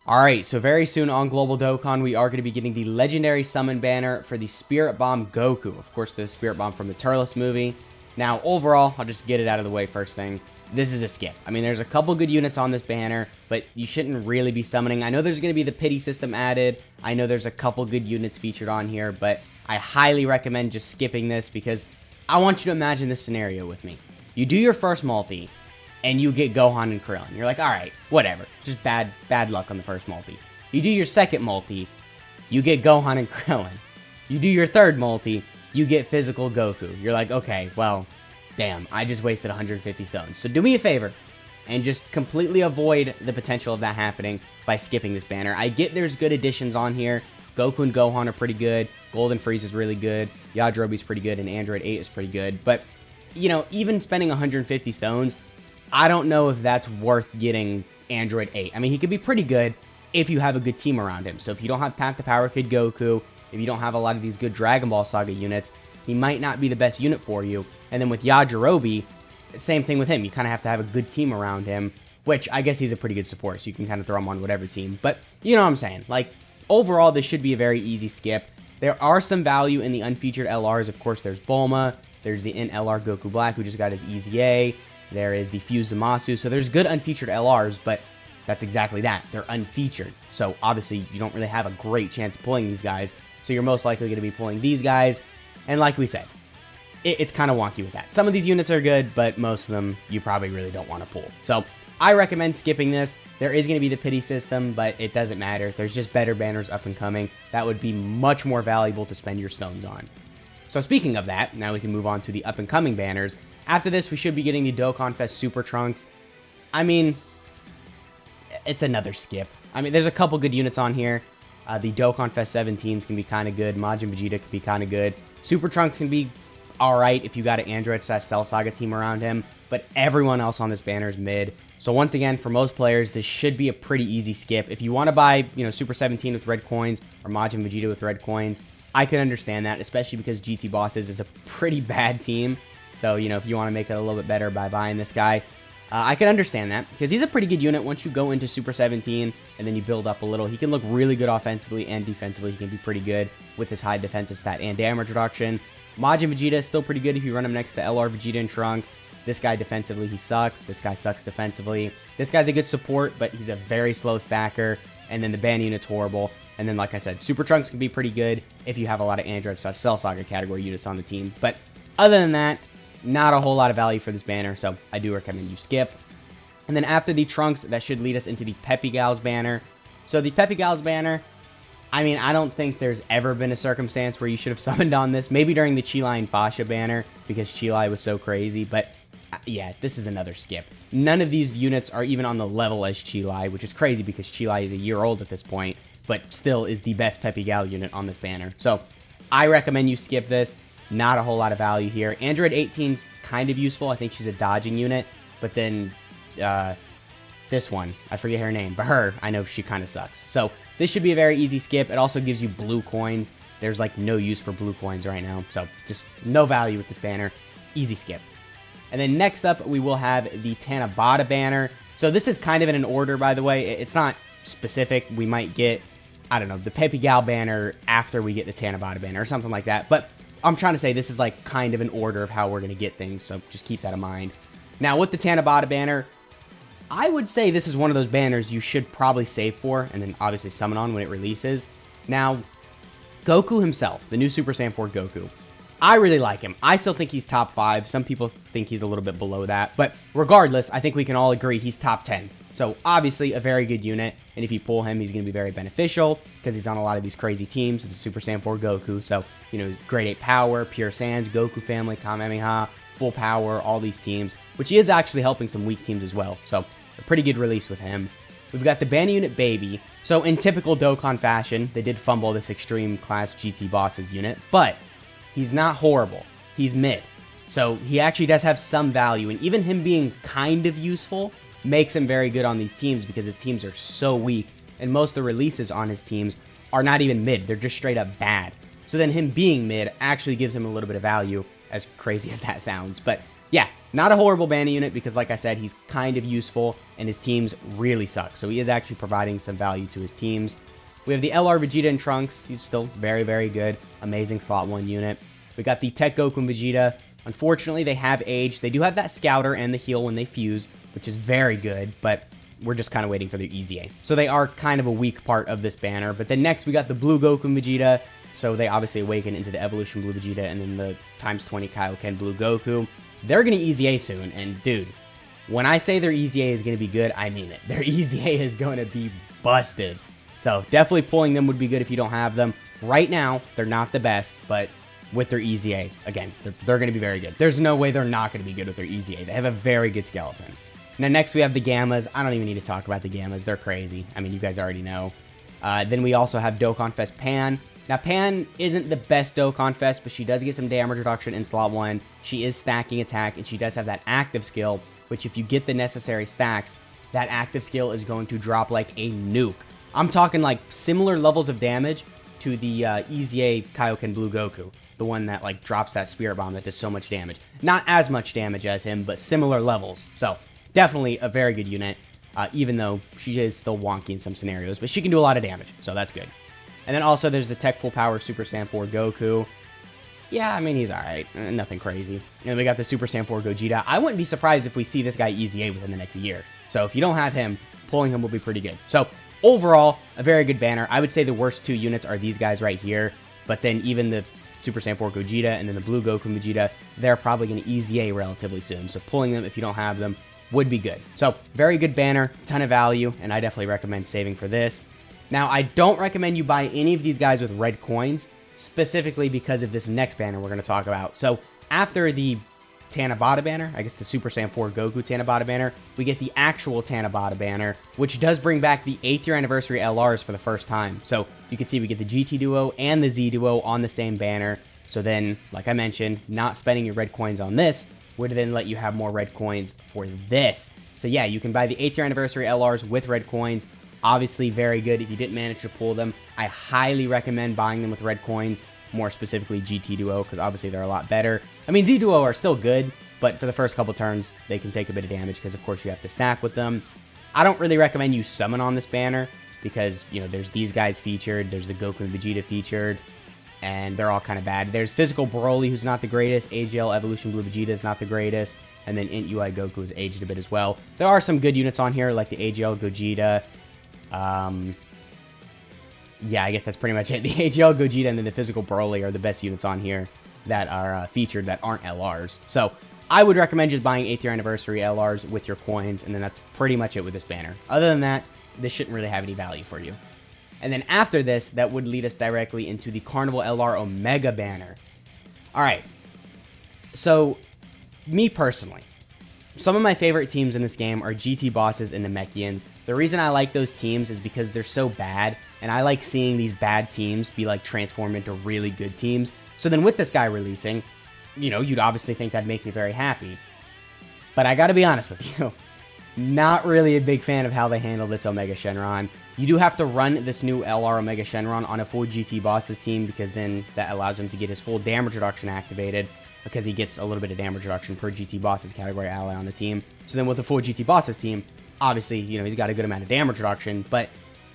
Alright, so very soon on Global Dokkan, we are going to be getting the legendary summon banner for the Spirit Bomb Goku. Of course, the Spirit Bomb from the Turles movie. Now, overall, I'll just get it out of the way first thing. This is a skip. I mean, there's a couple good units on this banner, but you shouldn't really be summoning. I know there's going to be the pity system added. I know there's a couple good units featured on here, but I highly recommend just skipping this because I want you to imagine this scenario with me. You do your first multi, and you get Gohan and Krillin. You're like, alright, whatever. Just bad luck on the first multi. You do your second multi, you get Gohan and Krillin. You do your third multi, you get physical Goku. You're like, okay, well, damn, I just wasted 150 stones. So do me a favor, and just completely avoid the potential of that happening by skipping this banner. I get there's good additions on here. Goku and Gohan are pretty good. Golden Freeze is really good. Yajirobe's pretty good, and Android 8 is pretty good. But, you know, even spending 150 stones, I don't know if that's worth getting Android 8. I mean, he could be pretty good if you have a good team around him. So if you don't have Path to Power Kid Goku, if you don't have a lot of these good Dragon Ball Saga units, he might not be the best unit for you. And then with Yajirobe, same thing with him. You kind of have to have a good team around him, which I guess he's a pretty good support, so you can kind of throw him on whatever team. But you know what I'm saying. Like, overall, this should be a very easy skip. There are some value in the unfeatured LRs. Of course, there's Bulma. There's the Int LR Goku Black, who just got his Easy A. There is the Fused Zamasu. So there's good unfeatured LRs, but that's exactly that. They're unfeatured. So obviously, you don't really have a great chance of pulling these guys. So you're most likely going to be pulling these guys. And like we said, it's kind of wonky with that. Some of these units are good, but most of them you probably really don't want to pull. So I recommend skipping this. There is going to be the pity system, but it doesn't matter. There's just better banners up and coming. That would be much more valuable to spend your stones on. So speaking of that, now we can move on to the up and coming banners. After this, we should be getting the Dokkan Fest Super Trunks. I mean, it's another skip. I mean, there's a couple good units on here. The Dokkan Fest 17s can be kind of good. Majin Vegeta can be kind of good. Super Trunks can be alright if you got an Android/Cell Saga team around him. But everyone else on this banner is mid. So once again, for most players, this should be a pretty easy skip. If you want to buy, you know, Super 17 with red coins or Majin Vegeta with red coins, I can understand that, especially because GT Bosses is a pretty bad team. So, you know, if you want to make it a little bit better by buying this guy, I can understand that because he's a pretty good unit. Once you go into Super 17 and then you build up a little, he can look really good offensively and defensively. He can be pretty good with his high defensive stat and damage reduction. Majin Vegeta is still pretty good if you run him next to LR Vegeta and Trunks. This guy defensively, he sucks. This guy sucks defensively. This guy's a good support, but he's a very slow stacker. And then the ban unit's horrible. And then, like I said, Super Trunks can be pretty good if you have a lot of Android/Cell Saga category units on the team. But other than that, not a whole lot of value for this banner, so I do recommend you skip. And then after the Trunks, that should lead us into the Peppy Gals banner. So the Peppy Gals banner, I mean, I don't think there's ever been a circumstance where you should have summoned on this. Maybe during the Chilai and Fasha banner, because Chilai was so crazy, but yeah, this is another skip. None of these units are even on the level as Chilai, which is crazy because Chilai is a year old at this point, but still is the best Peppy Gal unit on this banner. So I recommend you skip this. Not a whole lot of value here. Android 18's kind of useful. I think she's a dodging unit, but then this one, I forget her name, but her, I know she kind of sucks. So this should be a very easy skip. It also gives you blue coins. There's like no use for blue coins right now, so just no value with this banner. Easy skip. And then next up, we will have the Tanabata banner. So this is kind of in an order, by the way. It's not specific. We might get, I don't know, the Peppy Gal banner after we get the Tanabata banner or something like that. But I'm trying to say this is like kind of an order of how we're going to get things, so just keep that in mind. Now, with the Tanabata banner, I would say this is one of those banners you should probably save for, and then obviously summon on when it releases. Now, Goku himself, the new Super Saiyan 4 Goku, I really like him. I still think he's top 5. Some people think he's a little bit below that, but regardless, I think we can all agree he's top 10. So obviously a very good unit, and if you pull him, he's going to be very beneficial because he's on a lot of these crazy teams with the Super Saiyan 4 Goku. So, you know, Grade 8 Power, Pure Saiyans, Goku Family, Kamehameha, Full Power, all these teams, which he is actually helping some weak teams as well. So a pretty good release with him. We've got the Ban Unit Baby. So in typical Dokkan fashion, they did fumble this Extreme Class GT Bosses unit, but he's not horrible. He's mid. So he actually does have some value, and even him being kind of useful makes him very good on these teams because his teams are so weak, and most of the releases on his teams are not even mid. They're just straight up bad. So then him being mid actually gives him a little bit of value, as crazy as that sounds. But yeah, Not a horrible banner unit because, like I said, he's kind of useful and his teams really suck. So he is actually providing some value to his teams. We have the LR Vegeta and Trunks. He's still very, very good. Amazing slot 1 unit. We got the Tech Goku and Vegeta. Unfortunately, they have aged. They do have that Scouter and the heal when they fuse, which is very good, but we're just kind of waiting for their EZA. So they are kind of a weak part of this banner. But then next, we got the Blue Goku and Vegeta. So they obviously awaken into the Evolution Blue Vegeta and then the ×20 Kaioken Blue Goku. They're going to EZA soon, and dude, when I say their EZA is going to be good, I mean it. Their EZA is going to be busted. So definitely pulling them would be good if you don't have them. Right now, they're not the best, but with their EZA, again, they're going to be very good. There's no way they're not going to be good with their EZA. They have a very good skeleton. Now next we have the Gammas. I don't even need to talk about the Gammas. They're crazy. I mean, you guys already know. Then we also have Dokkan Fest Pan. Now, Pan isn't the best Dokkan Fest, but she does get some damage reduction in slot 1. She is stacking attack, and she does have that active skill, which if you get the necessary stacks, that active skill is going to drop like a nuke. I'm talking like similar levels of damage to the EZA Kaioken Blue Goku, the one that like drops that Spirit Bomb that does so much damage. Not as much damage as him, but similar levels. So, definitely a very good unit, even though she is still wonky in some scenarios, but she can do a lot of damage, so that's good. And then also there's the Tech Full Power Super Saiyan 4 Goku. Yeah, I mean, he's alright. Nothing crazy. And then we got the Super Saiyan 4 Gogeta. I wouldn't be surprised if we see this guy EZA within the next year. So if you don't have him, pulling him will be pretty good. So overall, a very good banner. I would say the worst 2 units are these guys right here. But then even the Super Saiyan 4 Gogeta and then the Blue Goku and Vegeta, they're probably going to EZA relatively soon. So pulling them, if you don't have them, would be good. So very good banner, ton of value, and I definitely recommend saving for this. Now, I don't recommend you buy any of these guys with red coins, specifically because of this next banner we're going to talk about. So, after the Tanabata banner, I guess the Super Saiyan 4 Goku Tanabata banner, we get the actual Tanabata banner, which does bring back the 8th year anniversary LRs for the first time. So, you can see we get the GT Duo and the Z Duo on the same banner. So then, like I mentioned, not spending your red coins on this would then let you have more red coins for this. So yeah, you can buy the 8th year anniversary LRs with red coins. Obviously very good if you didn't manage to pull them. I highly recommend buying them with red coins, more specifically GT Duo, because obviously they're a lot better. I mean, Z Duo are still good, but for the first couple turns, they can take a bit of damage because, of course, you have to stack with them. I don't really recommend you summon on this banner because, you know, there's these guys featured, there's the Goku and Vegeta featured, and they're all kind of bad. There's Physical Broly, who's not the greatest. AGL Evolution Blue Vegeta is not the greatest. And then Int UI Goku is aged a bit as well. There are some good units on here, like the AGL Gogeta. Yeah, I guess that's pretty much it. The AGL Gogeta and then the Physical Broly are the best units on here that are featured that aren't LRs. So I would recommend just buying 8th year anniversary LRs with your coins, and then that's pretty much it with this banner. Other than that, this shouldn't really have any value for you. And then after this, that would lead us directly into the Carnival LR Omega banner. Alright, so me personally, some of my favorite teams in this game are GT Bosses and Namekians. The reason I like those teams is because they're so bad, and I like seeing these bad teams be like transformed into really good teams. So then with this guy releasing, you know, you'd obviously think that'd make me very happy. But I gotta be honest with you, not really a big fan of how they handle this Omega Shenron. You do have to run this new LR Omega Shenron on a full GT Bosses team because then that allows him to get his full damage reduction activated, because he gets a little bit of damage reduction per GT Bosses category ally on the team. So then with a full GT Bosses team, obviously, you know, he's got a good amount of damage reduction, but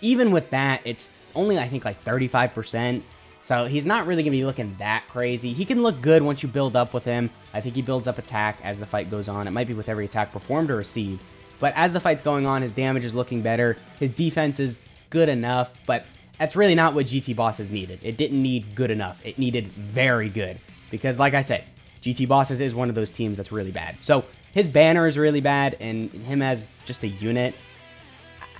even with that, it's only, I think, like 35%. So he's not really going to be looking that crazy. He can look good once you build up with him. I think he builds up attack as the fight goes on. It might be with every attack performed or received. But as the fight's going on, his damage is looking better. His defense is good enough, but that's really not what GT Bosses needed. It didn't need good enough. It needed very good. Because like I said, GT Bosses is one of those teams that's really bad. So his banner is really bad, and him as just a unit,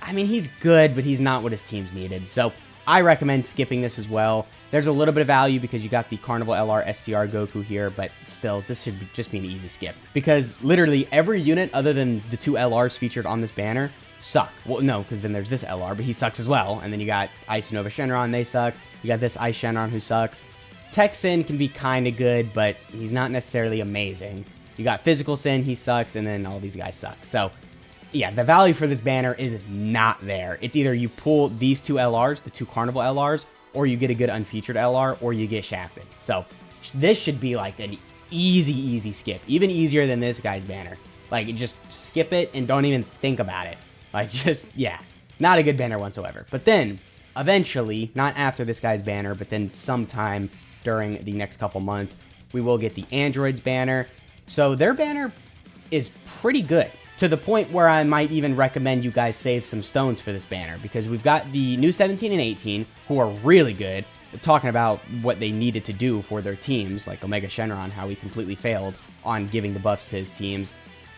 I mean, he's good, but he's not what his teams needed. So I recommend skipping this as well. There's a little bit of value because you got the Carnival LR STR Goku here, but still, this should just be an easy skip. Because literally every unit other than the 2 LRs featured on this banner suck. Well, no, because then there's this LR, but he sucks as well. And then you got Ice Nova Shenron, they suck. You got this Ice Shenron who sucks. Tech Sin can be kind of good, but he's not necessarily amazing. You got Physical Sin, he sucks, and then all these guys suck. So, yeah, the value for this banner is not there. It's either you pull these 2 LRs, the 2 Carnival LRs, or you get a good unfeatured LR, or you get shafted. So, this should be like an easy skip. Even easier than this guy's banner. Like, just skip it and don't even think about it. Like, just, yeah, not a good banner whatsoever. But then, eventually, not after this guy's banner, but then sometime during the next couple months, we will get the androids banner. So their banner is pretty good, to the point where I might even recommend you guys save some stones for this banner, because we've got the new 17 and 18, who are really good, talking about what they needed to do for their teams, like Omega Shenron, how he completely failed on giving the buffs to his teams.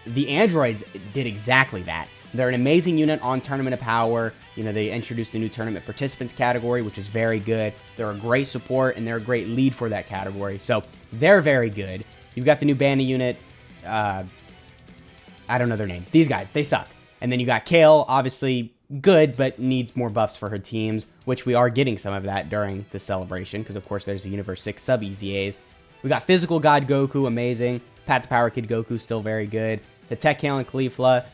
The androids did exactly that. They're an amazing unit on Tournament of Power. You know, they introduced the new Tournament Participants category, which is very good. They're a great support, and they're a great lead for that category. So, they're very good. You've got the new Bandit unit. I don't know their name. These guys, they suck. And then you got Kale, obviously good, but needs more buffs for her teams, which we are getting some of that during the celebration, because, of course, there's the Universe 6 sub-EZAs. We got Physical God Goku, amazing. Pat the Power Kid Goku, still very good. The Tech Kale and Caulifla,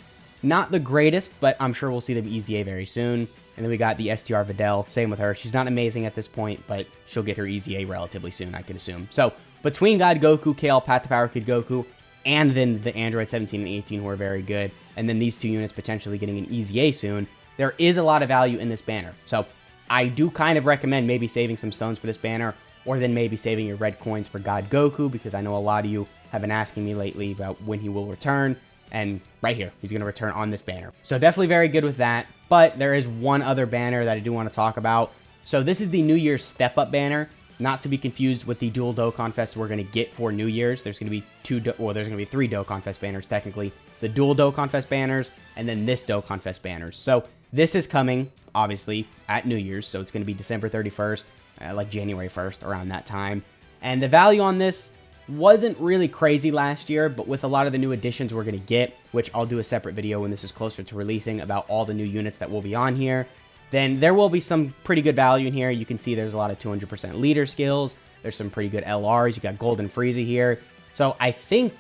not the greatest, but I'm sure we'll see them EZA very soon. And then we got the STR Videl, same with her. She's not amazing at this point, but she'll get her EZA relatively soon, I can assume. So, between God Goku, Kale, Pat the Power Kid Goku, and then the Android 17 and 18 who are very good, and then these two units potentially getting an EZA soon, there is a lot of value in this banner. So, I do kind of recommend maybe saving some stones for this banner, or then maybe saving your red coins for God Goku, because I know a lot of you have been asking me lately about when he will return, and right here, he's going to return on this banner. So definitely very good with that, but there is one other banner that I do want to talk about. So this is the New Year's Step Up banner, not to be confused with the dual Dokkan Fest we're going to get for New Year's. There's going to be there's going to be 3 Dokkan Fest banners, technically. The dual Dokkan Fest banners, and then this Dokkan Fest banners. So this is coming, obviously, at New Year's, so it's going to be December 31st, like January 1st, around that time. And the value on this wasn't really crazy last year, but with a lot of the new additions we're going to get, which I'll do a separate video when this is closer to releasing about all the new units that will be on here, then there will be some pretty good value in here. You can see there's a lot of 200% leader skills. There's some pretty good LRs. You got Golden Frieza here. So I think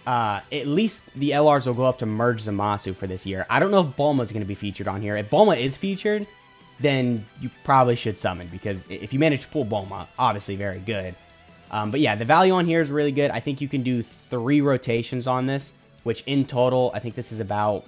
at least the LRs will go up to Merge Zamasu for this year. I don't know if Bulma's going to be featured on here. If Bulma is featured, then you probably should summon, because if you manage to pull Bulma, obviously very good. But yeah, the value on here is really good. I think you can do 3 rotations on this, which in total, I think this is about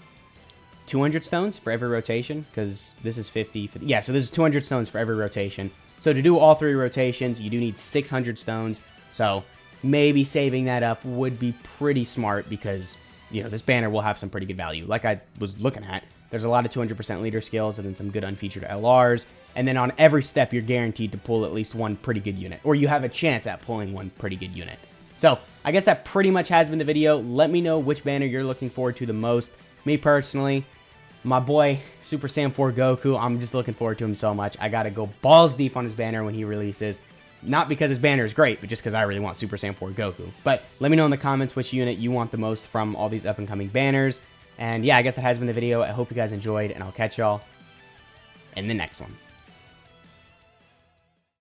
200 stones for every rotation, because this is 50. Yeah, so this is 200 stones for every rotation. So to do all 3 rotations, you do need 600 stones. So maybe saving that up would be pretty smart, because, you know, this banner will have some pretty good value. Like I was looking at, there's a lot of 200% leader skills and then some good unfeatured LRs. And then on every step, you're guaranteed to pull at least one pretty good unit, or you have a chance at pulling one pretty good unit. So I guess that pretty much has been the video. Let me know which banner you're looking forward to the most. Me personally, my boy Super Saiyan 4 Goku, I'm just looking forward to him so much. I gotta go balls deep on his banner when he releases. Not because his banner is great, but just because I really want Super Saiyan 4 Goku. But let me know in the comments which unit you want the most from all these up-and-coming banners. And yeah, I guess that has been the video. I hope you guys enjoyed, and I'll catch y'all in the next one.